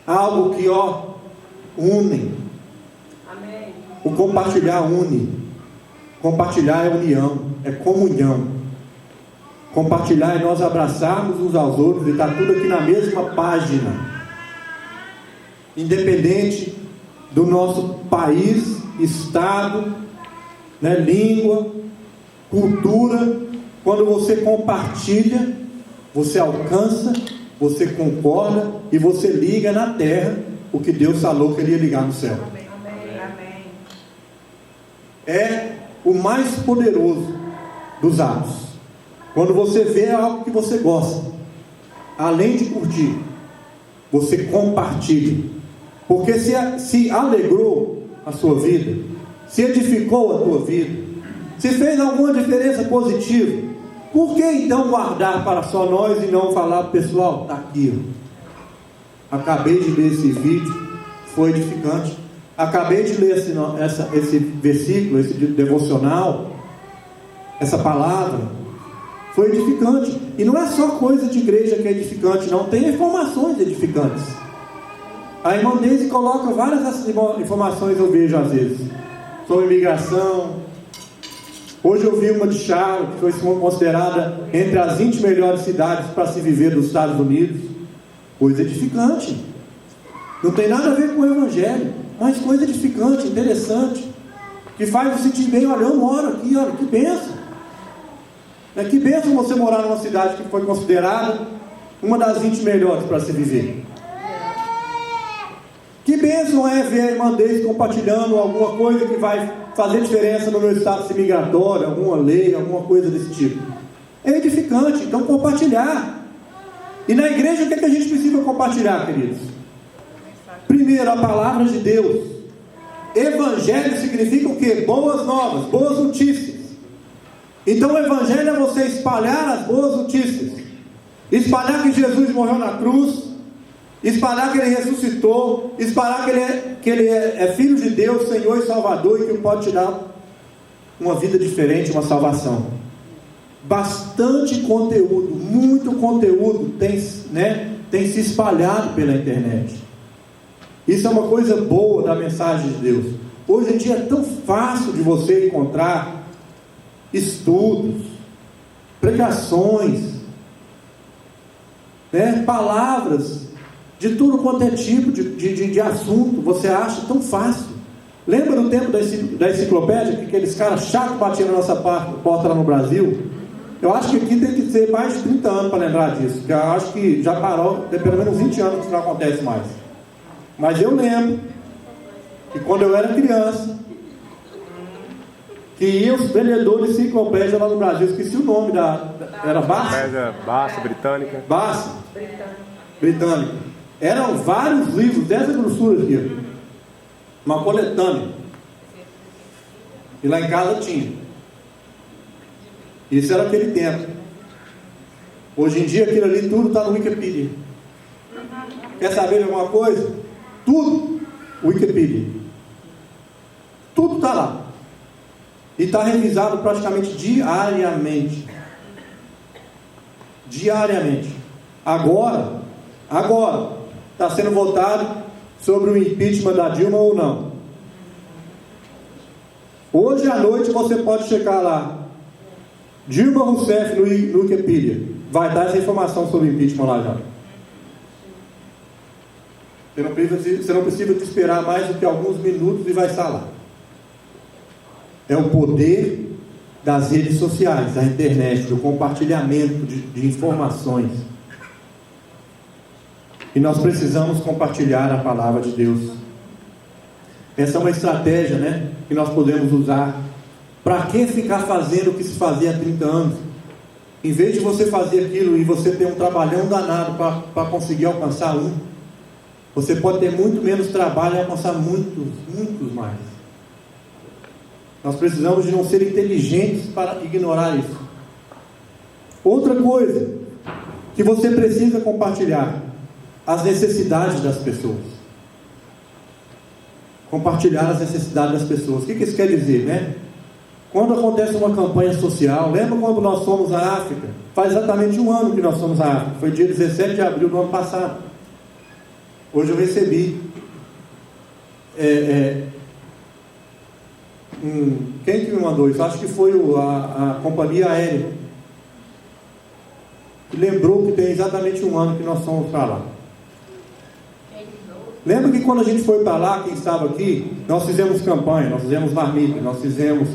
algo que une. Amém. O compartilhar une. Compartilhar é união, é comunhão. Compartilhar é nós abraçarmos uns aos outros e estar tudo aqui na mesma página, independente do nosso país, estado, língua, cultura. Quando você compartilha, você alcança, você concorda e você liga na terra o que Deus falou que ele ia ligar no céu. Amém. Amém. É o mais poderoso dos atos. Quando você vê algo que você gosta, além de curtir, você compartilha. Porque se alegrou a sua vida, se edificou a tua vida, se fez alguma diferença positiva, por que então guardar para só nós e não falar, pessoal, está aqui, acabei de ler esse vídeo, foi edificante, acabei de ler esse versículo, esse devocional, essa palavra, foi edificante. E não é só coisa de igreja que é edificante, não, tem informações edificantes. A irmã Deise coloca várias dessas informações, eu vejo às vezes, sobre imigração. Hoje eu vi uma de Charlotte, que foi considerada entre as 20 melhores cidades para se viver dos Estados Unidos. Coisa edificante. Não tem nada a ver com o evangelho, mas coisa edificante, interessante, que faz você sentir bem. Olha, eu moro aqui, olha, que bênção. Que bênção você morar numa cidade que foi considerada uma das 20 melhores para se viver. Que bênção é ver a irmã Deise compartilhando alguma coisa que vai fazer diferença no meu status imigratório, alguma lei, alguma coisa desse tipo. É edificante, então compartilhar. E na igreja o que é que a gente precisa compartilhar, queridos? Primeiro, a palavra de Deus. Evangelho significa o quê? Boas novas, boas notícias. Então o evangelho é você espalhar as boas notícias, espalhar que Jesus morreu na cruz, espalhar que ele ressuscitou, espalhar que ele é filho de Deus, Senhor e Salvador, e que pode te dar uma vida diferente, uma salvação. Bastante conteúdo, muito conteúdo tem se espalhado pela internet. Isso é uma coisa boa da mensagem de Deus. Hoje em dia é tão fácil de você encontrar estudos, pregações, palavras de tudo quanto é tipo de assunto. Você acha tão fácil. Lembra do tempo da enciclopédia, que aqueles caras chatos batiam na nossa porta lá no Brasil? Eu acho que aqui tem que ser mais de 30 anos para lembrar disso, porque eu acho que já parou, tem pelo menos 20 anos que isso não acontece mais. Mas eu lembro que quando eu era criança, que iam os vendedores de enciclopédia lá no Brasil, esqueci o nome era Barça Britânica. Barça Britânica. Eram vários livros dessa grossura aqui, uma coletânea, e lá em casa tinha. Isso era aquele tempo. Hoje em dia aquilo ali tudo está no Wikipedia. Quer saber de alguma coisa? Tudo Wikipedia, tudo está lá. E está revisado praticamente diariamente. Agora está sendo votado sobre o impeachment da Dilma ou não. Hoje à noite você pode checar lá Dilma Rousseff no Wikipedia. Vai dar essa informação sobre o impeachment lá já. Você não precisa de esperar mais do que alguns minutos e vai estar lá. É o poder das redes sociais, da internet, do compartilhamento de informações. E nós precisamos compartilhar a palavra de Deus. Essa é uma estratégia, que nós podemos usar. Para que ficar fazendo o que se fazia há 30 anos? Em vez de você fazer aquilo e você ter um trabalhão danado para conseguir alcançar um, você pode ter muito menos trabalho e alcançar muitos mais. Nós precisamos de não ser inteligentes para ignorar isso. Outra coisa que você precisa compartilhar: as necessidades das pessoas. Compartilhar as necessidades das pessoas. O que isso quer dizer, né? Quando acontece uma campanha social, lembra quando nós fomos à África? Faz exatamente 1 ano que nós fomos à África. Foi dia 17 de abril do ano passado. Hoje eu recebi quem que me mandou isso? Acho que foi a companhia aérea, que lembrou que tem exatamente 1 ano que nós fomos para lá. Lembra que quando a gente foi para lá, quem estava aqui, nós fizemos campanha, nós fizemos marmita, nós fizemos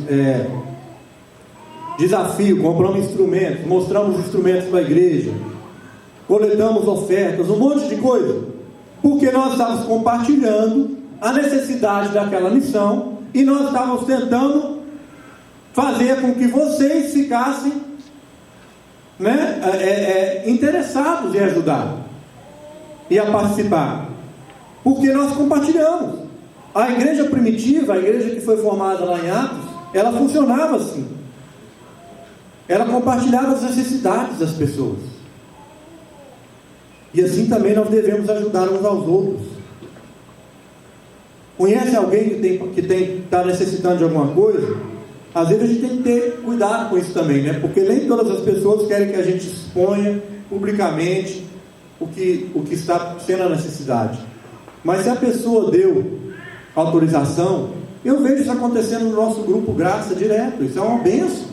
desafio, compramos instrumentos, mostramos instrumentos para a igreja, coletamos ofertas, um monte de coisa, porque nós estávamos compartilhando a necessidade daquela missão e nós estávamos tentando fazer com que vocês ficassem, né, interessados em ajudar e a participar. Porque nós compartilhamos. A igreja primitiva, a igreja que foi formada lá em Atos, ela funcionava assim. Ela compartilhava as necessidades das pessoas. E assim também nós devemos ajudar uns aos outros. Conhece alguém que está necessitando de alguma coisa? Às vezes a gente tem que ter cuidado com isso também, né? Porque nem todas as pessoas querem que a gente exponha publicamente o que está sendo a necessidade. Mas se a pessoa deu autorização, eu vejo isso acontecendo no nosso grupo Graça direto. Isso é uma bênção.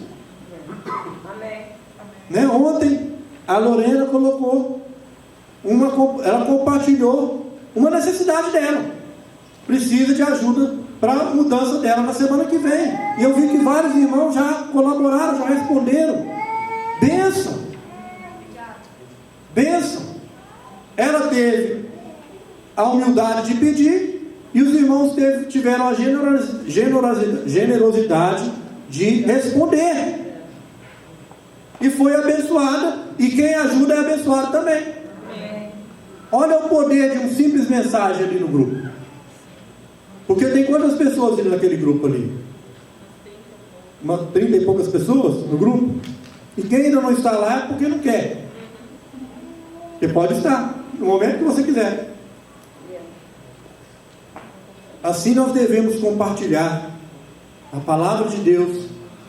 Amém. Né? Ontem a Lorena colocou ela compartilhou uma necessidade dela. Precisa de ajuda para a mudança dela na semana que vem. E eu vi que vários irmãos já colaboraram, já responderam. Bênção. Bênção. Ela teve a humildade de pedir, e os irmãos tiveram a generosidade de responder, e foi abençoada, e quem ajuda é abençoado também. Olha o poder de uma simples mensagem ali no grupo. Porque tem quantas pessoas ali naquele grupo ali? 30 e poucas pessoas no grupo. E quem ainda não está lá é porque não quer. Porque pode estar no momento que você quiser. Assim nós devemos compartilhar a palavra de Deus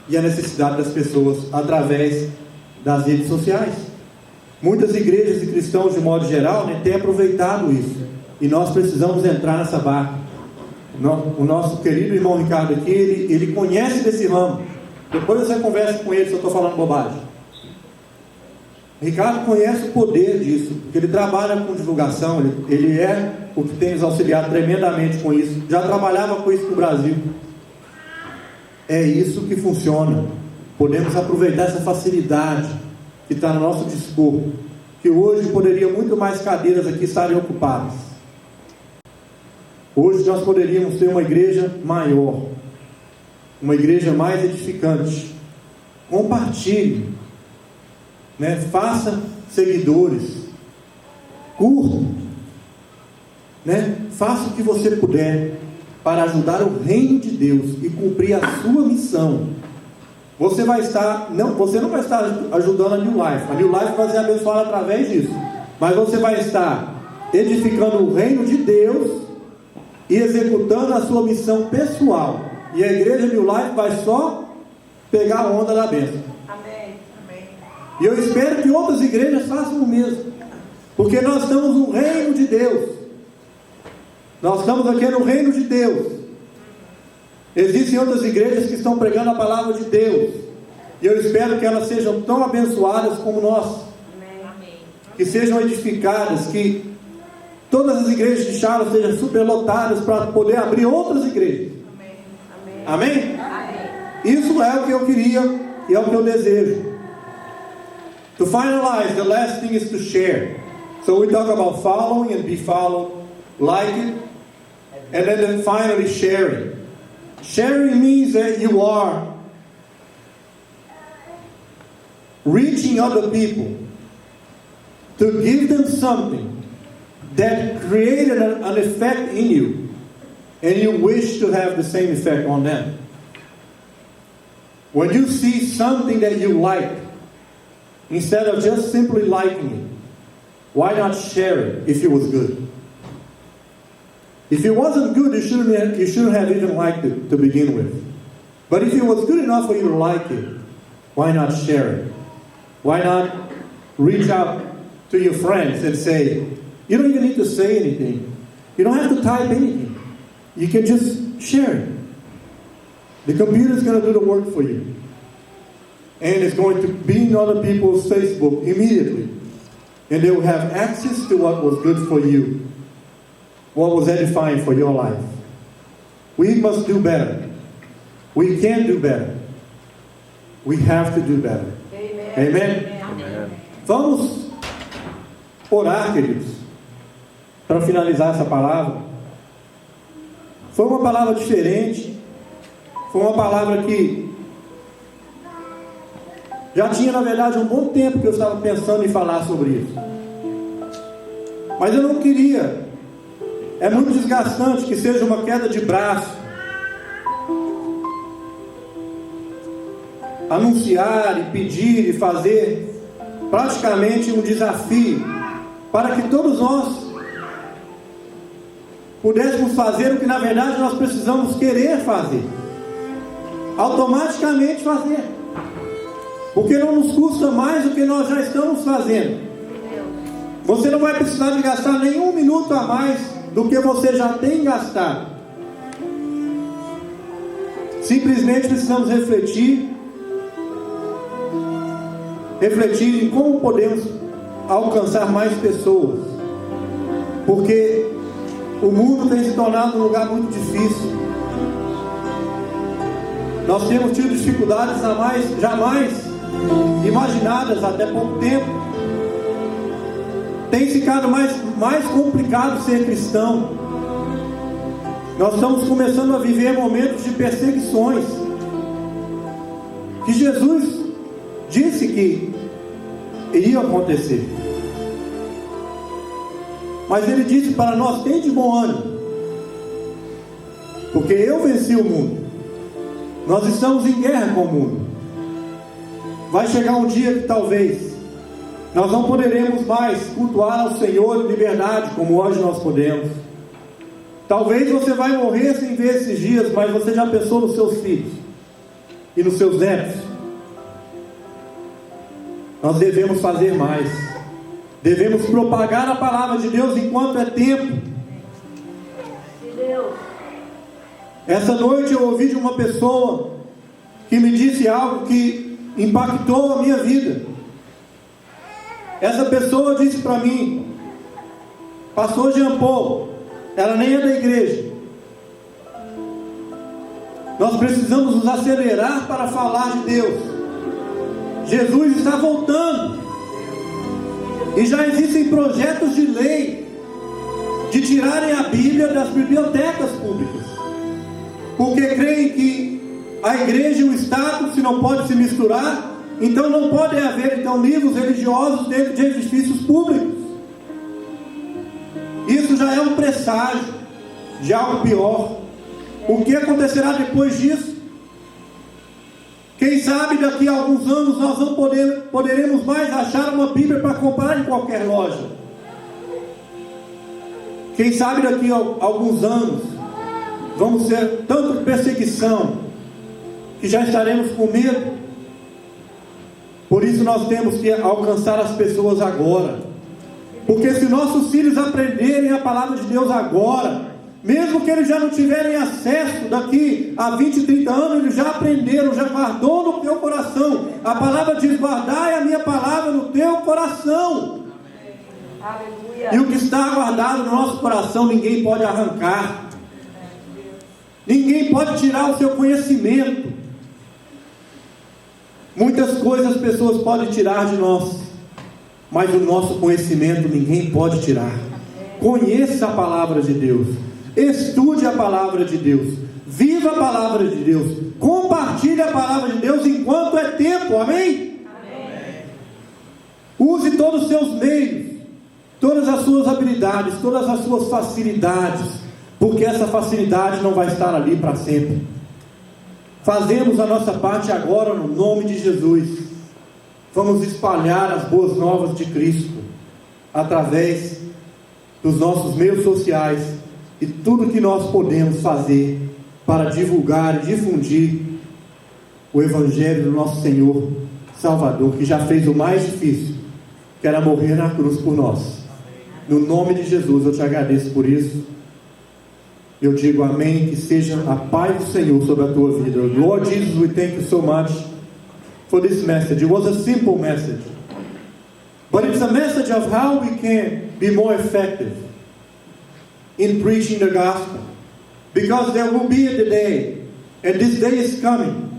e a necessidade das pessoas através das redes sociais. Muitas igrejas e cristãos, de modo geral, têm aproveitado isso, e nós precisamos entrar nessa barca. O nosso querido irmão Ricardo aqui, ele conhece desse ramo. Depois você conversa com ele se eu estou falando bobagem. Ricardo conhece o poder disso, porque ele trabalha com divulgação, ele é o que tem nos auxiliado tremendamente com isso. Já trabalhava com isso no Brasil. É isso que funciona. Podemos aproveitar essa facilidade que está no nosso dispor, que hoje poderia muito mais cadeiras aqui estarem ocupadas. Hoje nós poderíamos ter uma igreja maior, uma igreja mais edificante. Compartilhe, né? Faça seguidores, curta, né? Faça o que você puder para ajudar o reino de Deus e cumprir a sua missão. Você não vai estar ajudando a New Life. A New Life vai ser abençoada através disso, mas você vai estar edificando o reino de Deus e executando a sua missão pessoal. E a igreja New Life vai só pegar a onda da bênção. Amém. Amém. E eu espero que outras igrejas façam o mesmo, porque nós estamos no reino de Deus. Nós estamos aqui no reino de Deus. Existem outras igrejas que estão pregando a palavra de Deus, e eu espero que elas sejam tão abençoadas como nós. Amém. Que sejam edificadas, que todas as igrejas de Charlotte sejam superlotadas para poder abrir outras igrejas. Amém? Amém? Isso é o que eu queria e é o que eu desejo. To finalize, the last thing is to share. So we talk about following and be followed, like it, and then finally sharing. Sharing means that you are reaching other people to give them something that created an effect in you, and you wish to have the same effect on them. When you see something that you like, instead of just simply liking it, why not share it if it was good? If it wasn't good, you shouldn't have even liked it to begin with. But if it was good enough for you to like it, why not share it? Why not reach out to your friends and say, you don't even need to say anything. You don't have to type anything. You can just share it. The computer is going to do the work for you. And it's going to be in other people's Facebook immediately. And they will have access to what was good for you, what was edifying for your life. We must do better. We can do better. We have to do better. Amen. Amen. Amen. Vamos orar, queridos, para finalizar essa palavra. Foi uma palavra diferente. Foi uma palavra que já tinha, na verdade, um bom tempo que eu estava pensando em falar sobre isso. Mas eu não queria. É muito desgastante que seja uma queda de braço. Anunciar e pedir e fazer praticamente um desafio para que todos nós pudéssemos fazer o que na verdade nós precisamos querer fazer. Automaticamente fazer. Porque não nos custa mais do que nós já estamos fazendo. Você não vai precisar de gastar nenhum minuto a mais do que você já tem gastado. Simplesmente precisamos refletir em como podemos alcançar mais pessoas. Porque o mundo tem se tornado um lugar muito difícil. Nós temos tido dificuldades jamais imaginadas até pouco tempo. Tem ficado mais complicado ser cristão. Nós estamos começando a viver momentos de perseguições que Jesus disse que iria acontecer. Mas Ele disse para nós: tem de bom ânimo, porque eu venci o mundo. Nós estamos em guerra com o mundo. Vai chegar um dia que talvez nós não poderemos mais cultuar ao Senhor em liberdade como hoje nós podemos. Talvez você vai morrer sem ver esses dias, mas você já pensou nos seus filhos e nos seus netos? Nós devemos fazer mais. Devemos propagar a palavra de Deus enquanto é tempo. Essa noite eu ouvi de uma pessoa que me disse algo que impactou a minha vida. Essa pessoa disse para mim: Pastor Jean Paul, ela nem é da igreja, nós precisamos nos acelerar para falar de Deus. Jesus está voltando. E já existem projetos de lei de tirarem a Bíblia das bibliotecas públicas, porque creem que a igreja e o Estado se não podem se misturar. Então não pode haver livros religiosos dentro de edifícios públicos. Isso já é um presságio de algo pior. O que acontecerá depois disso? Quem sabe daqui a alguns anos nós não poderemos mais achar uma Bíblia para comprar em qualquer loja. Quem sabe daqui a alguns anos vamos ter tanta perseguição que já estaremos com medo. Por isso nós temos que alcançar as pessoas agora. Porque se nossos filhos aprenderem a palavra de Deus agora, mesmo que eles já não tiverem acesso daqui a 20, 30 anos, eles já aprenderam, já guardou no teu coração. A palavra diz: guardai a minha palavra no teu coração. Aleluia. E o que está guardado no nosso coração ninguém pode arrancar. Ninguém pode tirar o seu conhecimento. Muitas coisas as pessoas podem tirar de nós, mas o nosso conhecimento ninguém pode tirar. Conheça a palavra de Deus, estude a palavra de Deus, viva a palavra de Deus, compartilhe a palavra de Deus enquanto é tempo, amém? Amém. Use todos os seus meios, todas as suas habilidades, todas as suas facilidades, porque essa facilidade não vai estar ali para sempre. Fazemos a nossa parte agora no nome de Jesus. Vamos espalhar as boas novas de Cristo através dos nossos meios sociais e tudo que nós podemos fazer para divulgar e difundir o Evangelho do nosso Senhor Salvador, que já fez o mais difícil, que era morrer na cruz por nós. No nome de Jesus eu te agradeço por isso. Eu digo amém, que seja a paz do Senhor sobre a tua vida. Lord Jesus, we thank you so much for this message. It was a simple message, but it's a message of how we can be more effective in preaching the gospel. Because there will be a day, and this day is coming,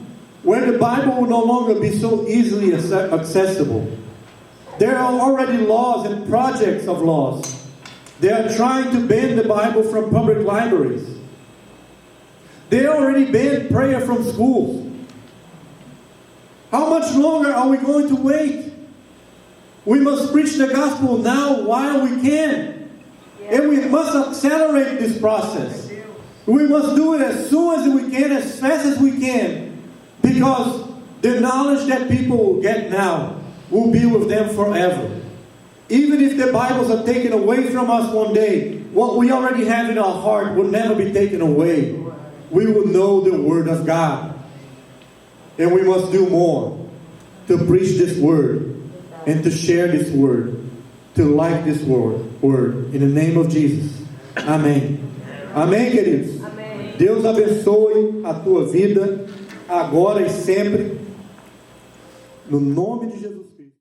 where the Bible will no longer be so easily accessible. There are already laws and projects of laws. They are trying to ban the Bible from public libraries. They already banned prayer from schools. How much longer are we going to wait? We must preach the gospel now while we can. And we must accelerate this process. We must do it as soon as we can, as fast as we can. Because the knowledge that people will get now will be with them forever. Even if the Bibles are taken away from us one day, what we already have in our heart will never be taken away. We will know the Word of God. And we must do more to preach this Word and to share this Word, to like this Word. In the name of Jesus. Amém. Amém, queridos? Amém. Deus abençoe a tua vida, agora e sempre. No nome de Jesus.